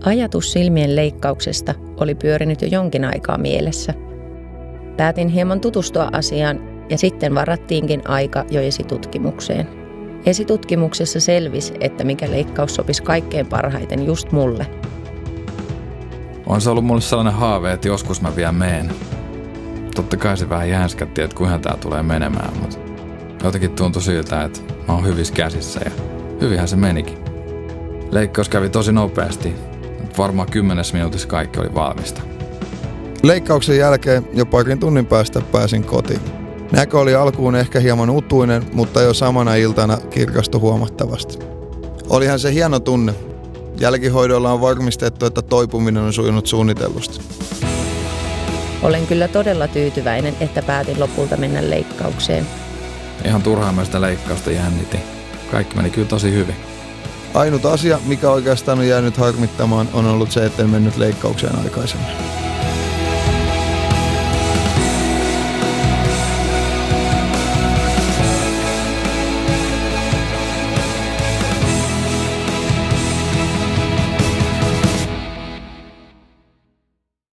Ajatus silmien leikkauksesta oli pyörinyt jo jonkin aikaa mielessä. Päätin hieman tutustua asiaan ja sitten varattiinkin aika jo esitutkimukseen. Esitutkimuksessa selvisi, että mikä leikkaus sopisi kaikkein parhaiten just mulle. On se ollut mulle sellainen haave, että joskus mä vielä meen. Totta kai se vähän jänskätti, että kuinka tää tulee menemään, mutta jotenkin tuntui siltä, että mä oon hyvissä käsissä ja hyvinhän se menikin. Leikkaus kävi tosi nopeasti. Varmaan 10 minuutissa kaikki oli valmista. Leikkauksen jälkeen jo parin tunnin päästä pääsin kotiin. Näkö oli alkuun ehkä hieman utuinen, mutta jo samana iltana kirkastui huomattavasti. Olihan se hieno tunne. Jälkihoidolla on varmistettu, että toipuminen on sujunut suunnitellusti. Olen kyllä todella tyytyväinen, että päätin lopulta mennä leikkaukseen. Ihan turhaan mä sitä leikkausta jännitin. Kaikki meni kyllä tosi hyvin. Ainut asia, mikä oikeastaan on jäänyt harmittamaan, on ollut se, etten mennyt leikkaukseen aikaisemmin.